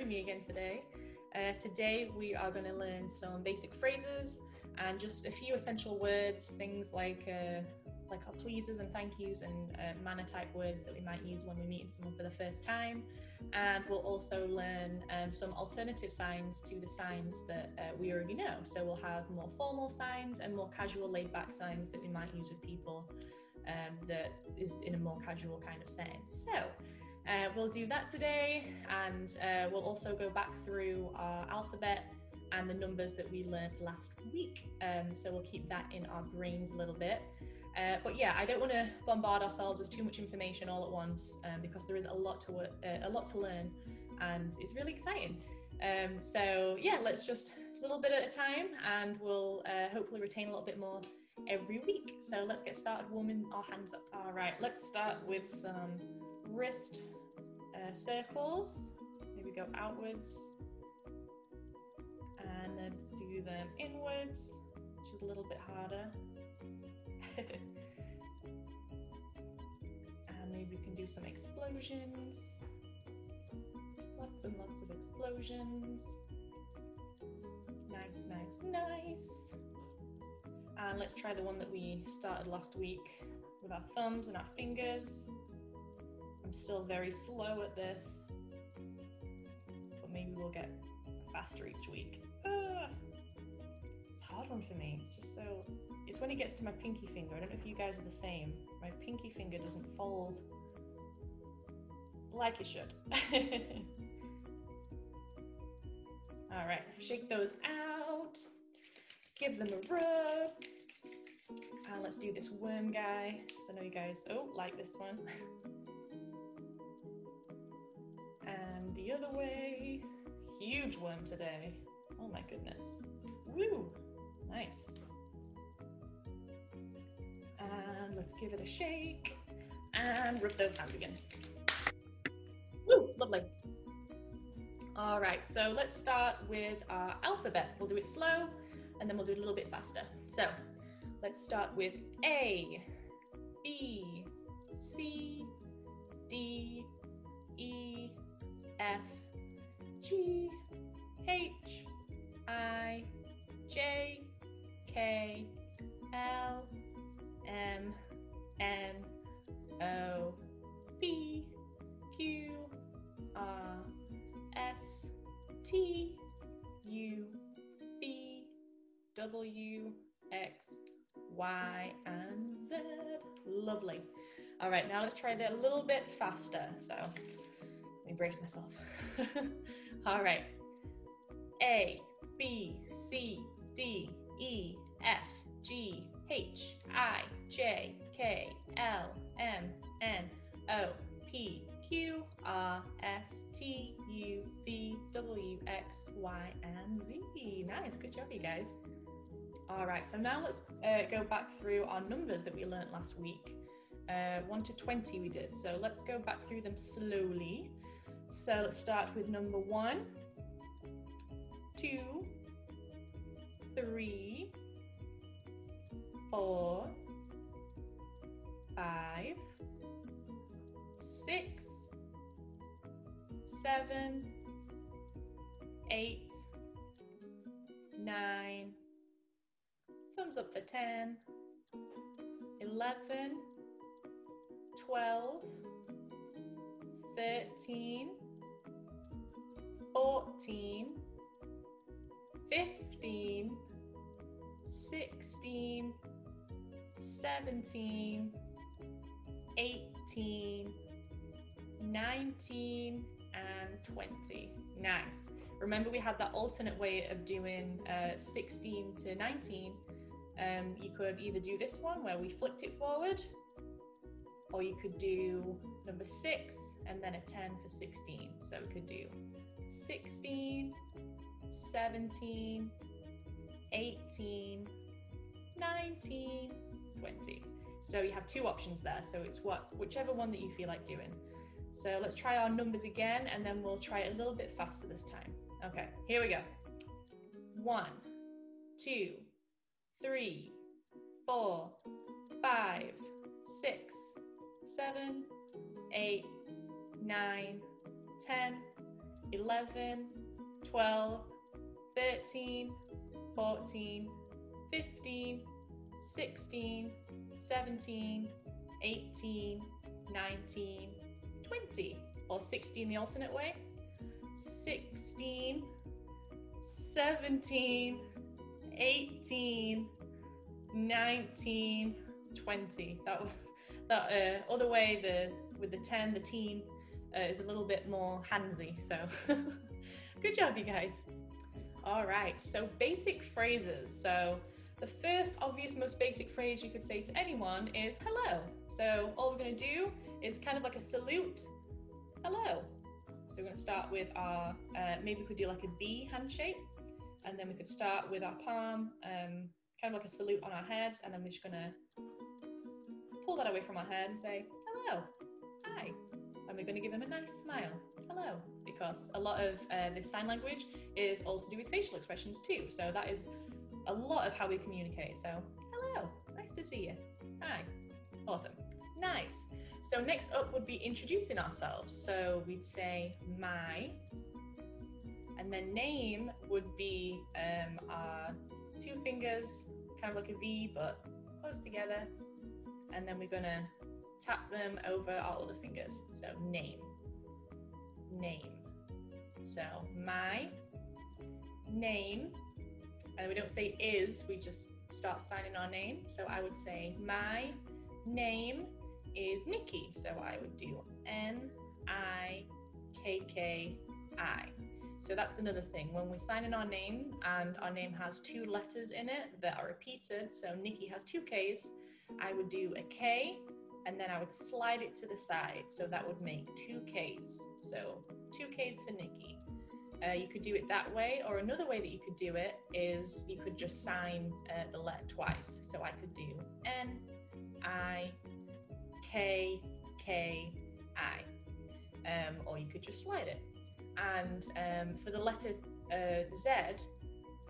me again today. Today we are going to learn some basic phrases and just a few essential words, things like our pleases and thank yous and manner type words that we might use when we meet someone for the first time. And we'll also learn some alternative signs to the signs that we already know. So we'll have more formal signs and more casual laid back signs that we might use with people that is in a more casual kind of setting. So we'll do that today, and we'll also go back through our alphabet and the numbers that we learned last week. So we'll keep that in our brains a little bit. But yeah, I don't want to bombard ourselves with too much information all at once because there is a lot to learn, and it's really exciting. So yeah, let's just a little bit at a time, and we'll hopefully retain a little bit more every week. So let's get started warming our hands up. All right, let's start with some wrist circles. Maybe go outwards, and let's do them inwards, which is a little bit harder. And maybe we can do some explosions. Lots and lots of explosions. Nice, nice, nice. And let's try the one that we started last week with our thumbs and our fingers. I'm still very slow at this, but maybe we'll get faster each week. It's a hard one for me. It's just so, it's when it gets to my pinky finger. I don't know if you guys are the same. My pinky finger doesn't fold like it should. All right, shake those out. Give them a rub. And let's do this worm guy. So I know you guys, like this one. And the other way. Huge worm today. Oh my goodness. Woo, nice. And let's give it a shake and rub those hands again. Woo, lovely. All right, so let's start with our alphabet. We'll do it slow and then we'll do it a little bit faster. So let's start with A, B, C, D, E, F, G, H, I, J, K, L, M, N, O, P, Q, R, S, T, U, V, W, X, Y, and Z. Lovely. All right, now let's try that a little bit faster. So let me brace myself. All right. A, B, C, D, E, F, G, H, I, J, K, L, M, N, O, P, Q, R, S, T, U, V, W, X, Y, and Z. Nice, good job, you guys. All right, so now let's go back through our numbers that we learned last week. 1 to 20 we did, so let's go back through them slowly. So let's start with number 1, 2, 3, 4, 5, 6, 7, 8, 9, thumbs up for 10, 11, 12, 13, 14, 15, 16, 17, 18, 19, and 20. Nice. Remember we had that alternate way of doing 16 to 19. You could either do this one where we flipped it forward, or you could do number 6 and then a 10 for 16. So we could do 16, 17, 18, 19, 20. So you have two options there. So it's whichever one that you feel like doing. So let's try our numbers again, and then we'll try it a little bit faster this time. Okay, here we go. 1, 2, 3, 4, 5, 6, 7, 8, 9, 10, 11, 12, 13, 14, 15, 16, 17, 18, 19, 20, or 16 the alternate way. 16, 17, 18, 19, 20. That other way, with the 10, the teen, is a little bit more handsy, so good job, you guys. All right, so basic phrases. So the first obvious, most basic phrase you could say to anyone is hello. So all we're going to do is kind of like a salute. Hello. So we're going to start with our, maybe we could do like a B handshake, and then we could start with our palm, kind of like a salute on our head, and then we're just going to pull that away from our head and say hello, hi. And we're going to give them a nice smile, hello, because a lot of this sign language is all to do with facial expressions too. So that is a lot of how we communicate. So hello, nice to see you, hi, awesome, nice. So next up would be introducing ourselves. So we'd say my, and then name would be our two fingers, kind of like a V, but close together. And then we're gonna tap them over our other fingers. So name, name. So my name, and we don't say is, we just start signing our name. So I would say my name is Nikki. So I would do Nikki. So that's another thing. When we sign in our name and our name has two letters in it that are repeated, so Nikki has two Ks, I would do a K and then I would slide it to the side. So that would make two Ks. So two Ks for Nikki. You could do it that way, or another way that you could do it is you could just sign the letter twice. So I could do Nikki, or you could just slide it. And for the letter Z,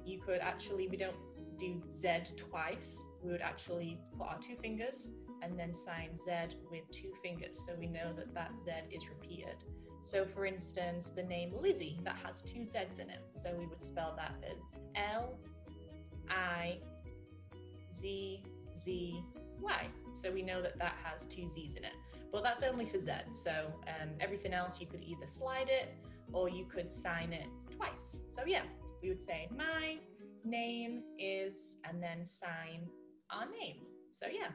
you could actually, we don't do Z twice. We would actually put our two fingers and then sign Z with two fingers. So we know that that Z is repeated. So for instance, the name Lizzie, that has two Z's in it. So we would spell that as L-I-Z-Z-Y. So we know that that has two Z's in it, but that's only for Z. So everything else, you could either slide it or you could sign it twice. So yeah, we would say my name is, and then sign our name. So yeah.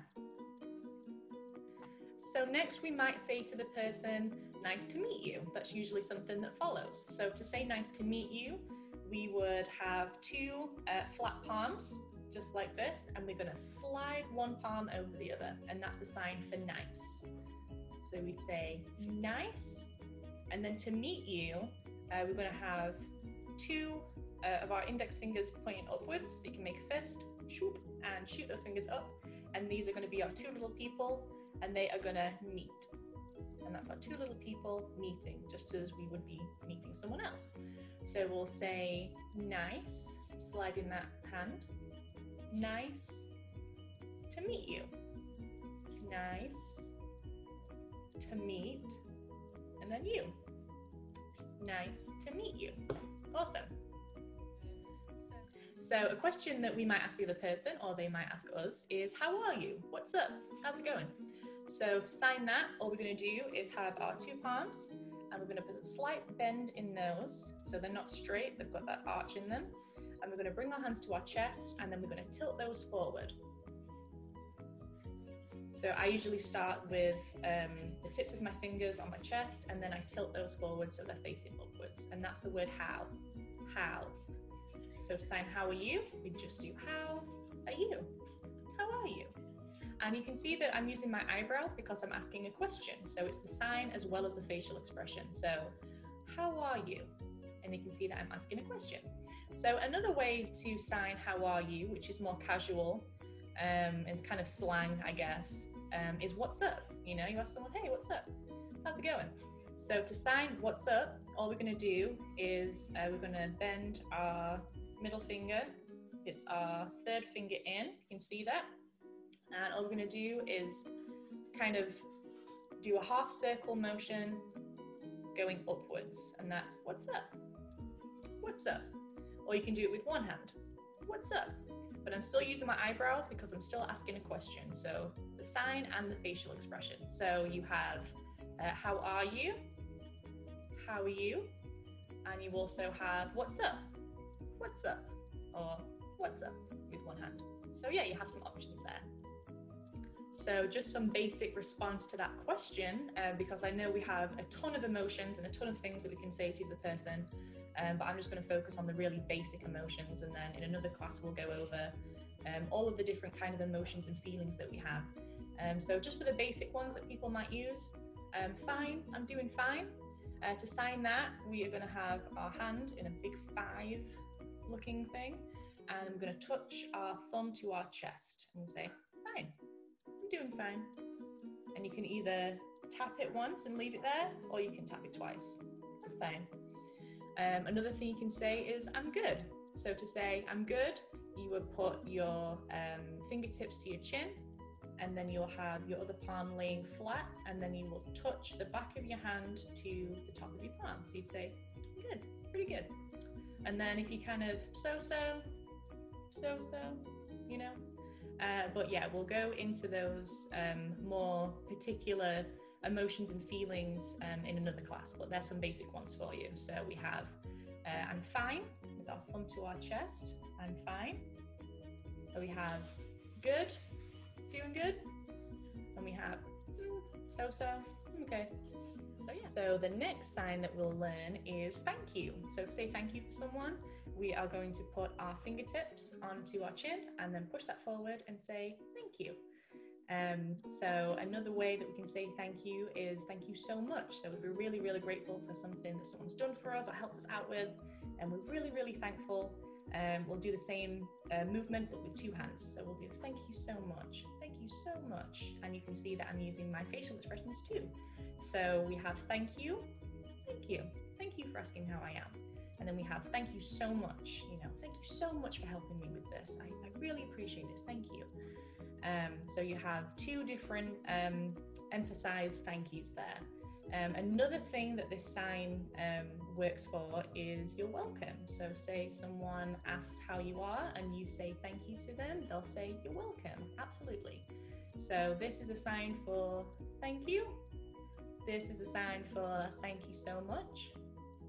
So next we might say to the person, nice to meet you. That's usually something that follows. So to say nice to meet you, we would have two flat palms, just like this, and we're gonna slide one palm over the other, and that's the sign for nice. So we'd say nice, and then to meet you, we're gonna have two of our index fingers pointing upwards. So you can make a fist, shoop, and shoot those fingers up, and these are gonna be our two little people, and they are gonna meet. And that's our two little people meeting, just as we would be meeting someone else. So we'll say nice, slide in that hand, nice to meet you, nice to meet, and then you, nice to meet you. Awesome. So a question that we might ask the other person, or they might ask us, is how are you? What's up? How's it going? So to sign that, all we're going to do is have our two palms, and we're going to put a slight bend in those, so they're not straight, they've got that arch in them. And we're going to bring our hands to our chest, and then we're going to tilt those forward. So I usually start with the tips of my fingers on my chest, and then I tilt those forward so they're facing upwards. And that's the word how. How. So to sign how are you, we just do how are you? How are you? And you can see that I'm using my eyebrows because I'm asking a question. So it's the sign as well as the facial expression. So how are you? And you can see that I'm asking a question. So another way to sign how are you, which is more casual, it's kind of slang, I guess, is what's up? You know, you ask someone, hey, what's up? How's it going? So to sign what's up, all we're going to do is we're going to bend our middle finger. It's our third finger in. You can see that. And all we're going to do is kind of do a half circle motion going upwards, and that's what's up? What's up? Or you can do it with one hand. What's up? But I'm still using my eyebrows because I'm still asking a question. So the sign and the facial expression. So you have, how are you? How are you? And you also have, what's up? What's up? Or what's up with one hand. So yeah, you have some options there. So just some basic response to that question, because I know we have a ton of emotions and a ton of things that we can say to the person, but I'm just going to focus on the really basic emotions, and then in another class we'll go over all of the different kind of emotions and feelings that we have. So just for the basic ones that people might use, fine, I'm doing fine. To sign that, we are going to have our hand in a big 5 looking thing, and I'm going to touch our thumb to our chest and say, fine, I'm doing fine. And you can either tap it once and leave it there, or you can tap it twice. I'm fine. Another thing you can say is, I'm good. So to say, I'm good, you would put your fingertips to your chin, and then you'll have your other palm laying flat, and then you will touch the back of your hand to the top of your palm. So you'd say, good, pretty good. And then if you kind of so-so, you know, but yeah, we'll go into those more particular emotions and feelings in another class, but there's some basic ones for you. So we have, I'm fine, with our thumb to our chest, I'm fine. So we have good, doing good, and we have so-so, okay. So yeah. So the next sign that we'll learn is thank you. So to say thank you for someone, we are going to put our fingertips onto our chin and then push that forward and say thank you. So another way that we can say thank you is thank you so much. So if we're really, really grateful for something that someone's done for us or helped us out with, and we're really, really thankful, we'll do the same movement but with 2 hands. So we'll do thank you so much, thank you so much. And you can see that I'm using my facial expressions too. So we have thank you for asking how I am. And then we have thank you so much, you know, thank you so much for helping me with this. I really appreciate this, thank you. So you have 2 different emphasized thank yous there. Another thing that this sign works for is you're welcome. So say someone asks how you are and you say thank you to them, they'll say you're welcome, absolutely. So this is a sign for thank you. This is a sign for thank you so much.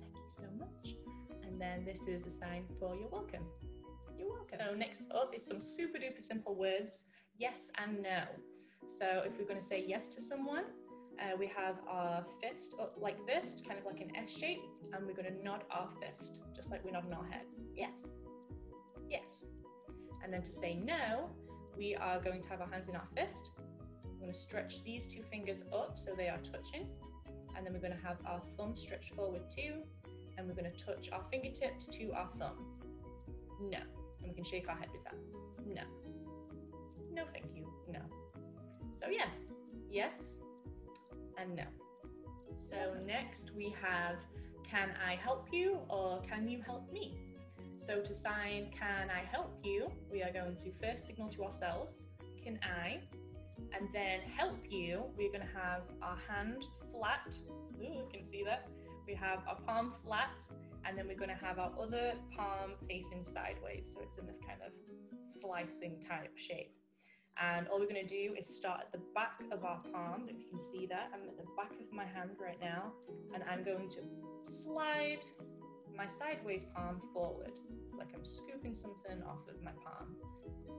Thank you so much. And then this is a sign for you're welcome. You're welcome. So next up is some super duper simple words, yes and no. So if we're going to say yes to someone, we have our fist up like this, kind of like an S shape, and we're going to nod our fist, just like we're nodding our head. Yes. Yes. And then to say no, we are going to have our hands in our fist. We're going to stretch these 2 fingers up so they are touching, and then we're going to have our thumb stretched forward too, and we're going to touch our fingertips to our thumb. No. And we can shake our head with that. No. No, thank you. No. So yeah, yes and no. So next we have, can I help you or can you help me? So to sign can I help you, we are going to first signal to ourselves, can I? And then help you, we're going to have our hand flat. Ooh, you can see that. We have our palm flat, and then we're going to have our other palm facing sideways. So it's in this kind of slicing type shape. And all we're going to do is start at the back of our palm. If you can see that, I'm at the back of my hand right now, and I'm going to slide my sideways palm forward, like I'm scooping something off of my palm.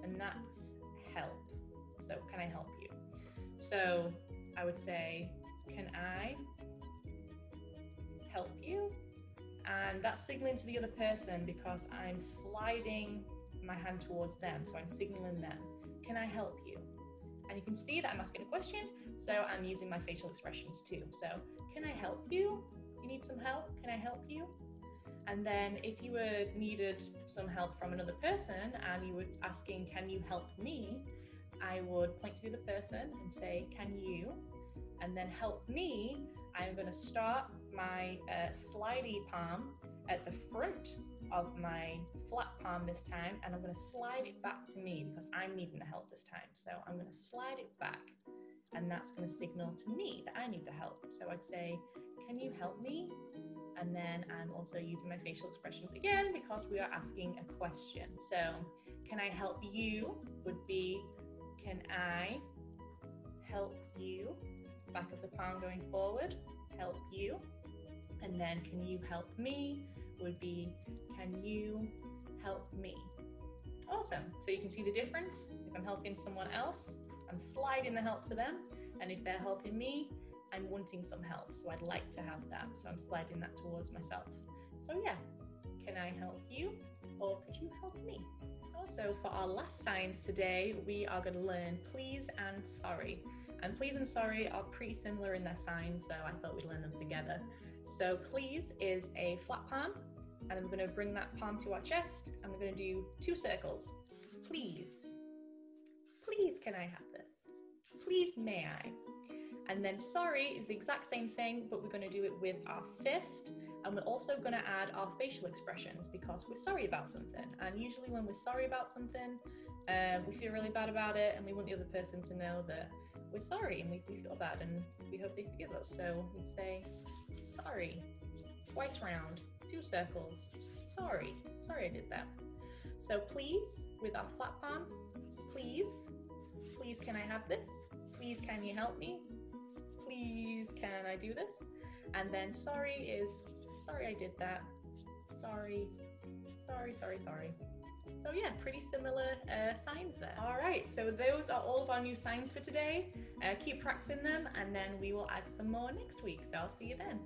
And that's help. So can I help you? So I would say, can I help you? And that's signaling to the other person because I'm sliding my hand towards them. So I'm signaling them. Can I help you? And you can see that I'm asking a question, so I'm using my facial expressions too. So, can I help you? You need some help? Can I help you? And then if you needed some help from another person and you were asking, can you help me? I would point to the other person and say, can you? And then help me, I'm going to start my slidey palm at the front of my flat palm this time, and I'm going to slide it back to me because I'm needing the help this time. So I'm going to slide it back, and that's going to signal to me that I need the help. So I'd say, can you help me? And then I'm also using my facial expressions again because we are asking a question. So can I help you would be, can I help you? Back of the palm going forward, help you. And then can you help me would be, can you help me? Awesome. So you can see the difference. If I'm helping someone else, I'm sliding the help to them. And if they're helping me, I'm wanting some help. So I'd like to have that. So I'm sliding that towards myself. So yeah, can I help you? Or could you help me? Also, for our last signs today, we are going to learn please and sorry. And please and sorry are pretty similar in their signs, so I thought we'd learn them together. So please is a flat palm, and I'm going to bring that palm to our chest, and we're going to do 2 circles. Please. Please, can I have this? Please, may I? And then sorry is the exact same thing, but we're going to do it with our fist. And we're also going to add our facial expressions because we're sorry about something. And usually when we're sorry about something, we feel really bad about it, and we want the other person to know that we're sorry and we feel bad and we hope they forgive us. So we'd say, sorry, twice round, 2 circles, sorry I did that. So please with our flat palm, please can I have this? Please can you help me? Please can I do this? And then sorry is, sorry I did that, sorry. So yeah, pretty similar signs there. All right, so those are all of our new signs for today. Keep practicing them, and then we will add some more next week. So I'll see you then.